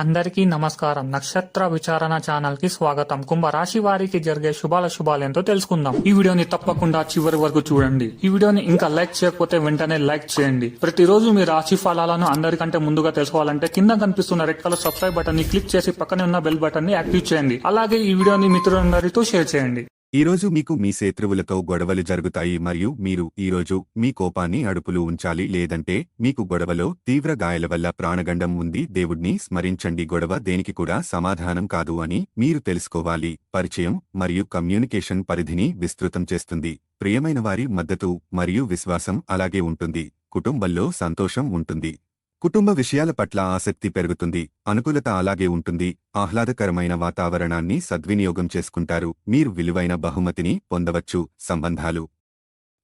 అందరికీ నమస్కారం. నక్షత్ర విచారణ ఛానల్ కి స్వాగతం. కుంభరాశి వారికి జరిగే శుభాలేంతో తెలుసుకుందాం. ఈ వీడియోని తప్పకుండా చివరి వరకు చూడండి. ఈ వీడియోని ఇంకా లైక్ చేయకపోతే వెంటనే లైక్ చేయండి. ప్రతిరోజు మీ రాశి ఫలాలను అందరికంటే ముందుగా తెలుసుకోవాలంటే కింద కనిపిస్తున్న రెడ్ కలర్ సబ్స్క్రైబ్ బటన్ ని క్లిక్ చేసి పక్కనే ఉన్న బెల్ బటన్ ని యాక్టివ్ చేయండి. అలాగే ఈ వీడియోని మిత్రులందరితో షేర్ చేయండి. ఈరోజు మీకు మీ శత్రువులతో గొడవలు జరుగుతాయి మరియు మీరు ఈరోజు మీ కోపాన్ని అదుపులో ఉంచాలి, లేదంటే మీకు గొడవలో తీవ్ర గాయాల వల్ల ప్రాణగండం ఉంది. దేవుణ్ణి స్మరించండి. గొడవ దేనికి కూడా సమాధానం కాదు అని మీరు తెలుసుకోవాలి. పరిచయం మరియు కమ్యూనికేషన్ పరిధిని విస్తృతం చేస్తుంది. ప్రియమైన వారి మద్దతు మరియు విశ్వాసం అలాగే ఉంటుంది. కుటుంబంలో సంతోషం ఉంటుంది. కుటుంబ విషయాల పట్ల ఆసక్తి పెరుగుతుంది. అనుకూలత అలాగే ఉంటుంది. ఆహ్లాదకరమైన వాతావరణాన్ని సద్వినియోగం చేసుకుంటారు. మీరు విలువైన బహుమతిని పొందవచ్చు. సంబంధాలు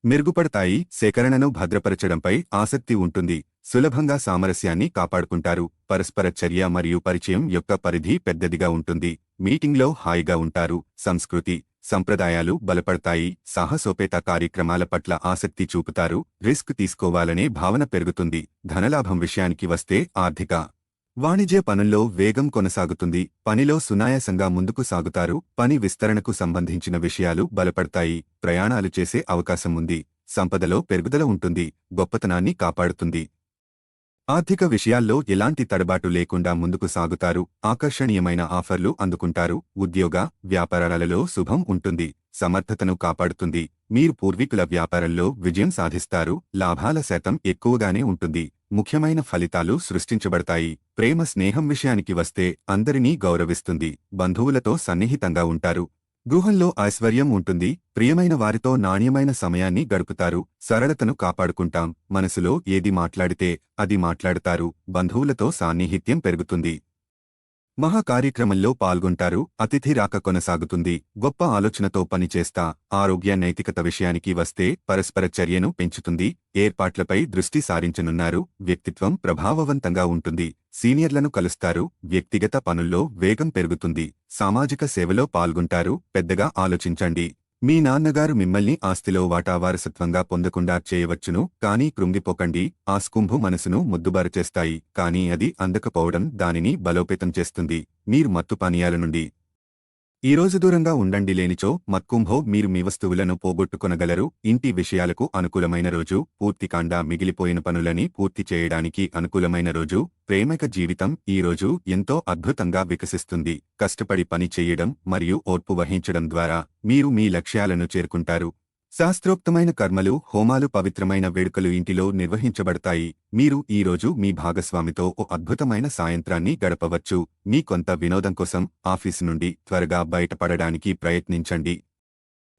మెరుగుపడతాయి. సేకరణను భద్రపరచడంపై ఆసక్తి ఉంటుంది. సులభంగా సామరస్యాన్ని కాపాడుకుంటారు. పరస్పర చర్య మరియు పరిచయం యొక్క పరిధి పెద్దదిగా ఉంటుంది. మీటింగ్లో హాయిగా ఉంటారు. సంస్కృతి సంప్రదాయాలు బలపడతాయి. సాహసోపేత కార్యక్రమాల పట్ల ఆసక్తి చూపుతారు. రిస్క్ తీసుకోవాలనే భావన పెరుగుతుంది. ధనలాభం విషయానికి వస్తే ఆర్థిక వాణిజ్య పనుల్లో వేగం కొనసాగుతుంది. పనిలో సునాయాసంగా ముందుకు సాగుతారు. పని విస్తరణకు సంబంధించిన విషయాలు బలపడతాయి. ప్రయాణాలు చేసే అవకాశం ఉంది. సంపదలో పెరుగుదల ఉంటుంది. గొప్పతనాన్ని కాపాడుతుంది. ఆర్థిక విషయాల్లో ఎలాంటి తడబాటు లేకుండా ముందుకు సాగుతారు. ఆకర్షణీయమైన ఆఫర్లు అందుకుంటారు. ఉద్యోగ వ్యాపారాలలో శుభం ఉంటుంది. సమర్థతను కాపాడుతుంది. మీరు పూర్వీకుల వ్యాపారంలో విజయం సాధిస్తారు. లాభాల శాతం ఎక్కువగానే ఉంటుంది. ముఖ్యమైన ఫలితాలు సృష్టించబడతాయి. ప్రేమ స్నేహం విషయానికి వస్తే అందరినీ గౌరవిస్తుంది. బంధువులతో సన్నిహితంగా ఉంటారు. గృహంలో ఐశ్వర్యం ఉంటుంది. ప్రియమైన వారితో నాణ్యమైన సమయాన్ని గడుపుతారు. సరళతను కాపాడుకుంటాం. మనసులో ఏది మాట్లాడితే అది మాట్లాడతారు. బంధువులతో సాన్నిహిత్యం పెరుగుతుంది. మహా కార్యక్రమంలో పాల్గొంటారు. అతిథి రాక కొనసాగుతుంది. గొప్ప ఆలోచనతో పనిచేస్తా. ఆరోగ్య నైతికత విషయానికి వస్తే పరస్పర చర్యను పెంచుతుంది. ఏర్పాట్లపై దృష్టి సారించనున్నారు. వ్యక్తిత్వం ప్రభావవంతంగా ఉంటుంది. సీనియర్లను కలుస్తారు. వ్యక్తిగత పనుల్లో వేగం పెరుగుతుంది. సామాజిక సేవలో పాల్గొంటారు. పెద్దగా ఆలోచించండి. మీ నాన్నగారు మిమ్మల్ని ఆస్తిలో వాటా వారసత్వంగా పొందకుండా చేయవచ్చును, కానీ కృంగిపోకండి. ఆ స్కుంభు మనసును ముద్దుబారచేస్తాయి, కానీ అది అందకపోవడం దానిని బలోపేతం చేస్తుంది. మీరు మత్తు పానీయాల నుండి ఈరోజు దూరంగా ఉండండి. లేనిచో మత్కుంభో మీరు మీ వస్తువులను పోగొట్టుకొనగలరు. ఇంటి విషయాలకు అనుకూలమైన రోజు. పూర్తికాండా మిగిలిపోయిన పనులని పూర్తి చేయడానికి అనుకూలమైన రోజు. ప్రేమిక జీవితం ఈ రోజు ఎంతో అద్భుతంగా వికసిస్తుంది. కష్టపడి పని చెయ్యడం మరియు ఓర్పు వహించడం ద్వారా మీరు మీ లక్ష్యాలను చేరుకుంటారు. శాస్త్రోక్తమైన కర్మలు, హోమాలు, పవిత్రమైన వేడుకలు ఇంటిలో నిర్వహించబడతాయి. మీరు ఈరోజు మీ భాగస్వామితో ఓ అద్భుతమైన సాయంత్రాన్ని గడపవచ్చు. మీ కొంత వినోదం కోసం ఆఫీసు నుండి త్వరగా బయటపడడానికి ప్రయత్నించండి.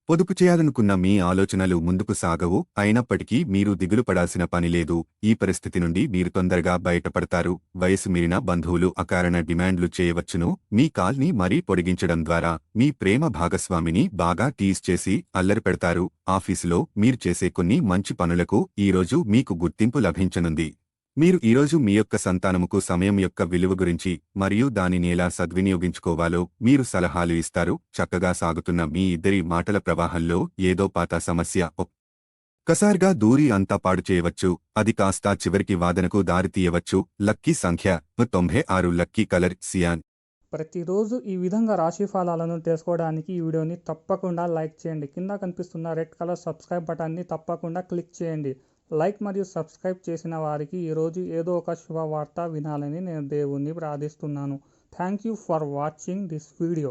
పొదుపు చేయాలనుకున్న మీ ఆలోచనలు ముందుకు సాగవు. అయినప్పటికీ మీరు దిగులు పడాల్సిన పని లేదు. ఈ పరిస్థితి నుండి మీరు తొందరగా బయటపడతారు. వయసు మీరిన బంధువులు అకారణ డిమాండ్లు చేయవచ్చును. మీ కాల్ని మరీ పొడిగించడం ద్వారా మీ ప్రేమ భాగస్వామిని బాగా టీజ్ చేసి అల్లరి పెడతారు. ఆఫీసులో మీరు చేసే కొన్ని మంచి పనులకు ఈరోజు మీకు గుర్తింపు లభించనుంది. మీరు ఈరోజు మీ యొక్క సంతానముకు సమయం యొక్క విలువ గురించి మరియు దానిని ఎలా సద్వినియోగించుకోవాలో మీరు సలహాలు ఇస్తారు. చక్కగా సాగుతున్న మీ ఇద్దరి మాటల ప్రవాహంలో ఏదో పాత సమస్య ఒక్కసారిగా దూరి అంతా పాడు చేయవచ్చు. అది కాస్త చివరికి వాదనకు దారితీయవచ్చు. లక్కీ సంఖ్య 96. Lucky colour cyan. ప్రతిరోజు ఈ విధంగా రాశి ఫలాలను తెలుసుకోవడానికి ఈ వీడియోని తప్పకుండా లైక్ చేయండి. కింద కనిపిస్తున్న రెడ్ కలర్ సబ్స్క్రైబ్ బటన్ని తప్పకుండా క్లిక్ చేయండి. లైక్ మరియు సబ్స్క్రైబ్ చేసిన వారికి ఈరోజు ఏదో ఒక శుభవార్త వినాలని నేను దేవుణ్ణి ప్రార్థిస్తున్నాను. Thank you for watching this video.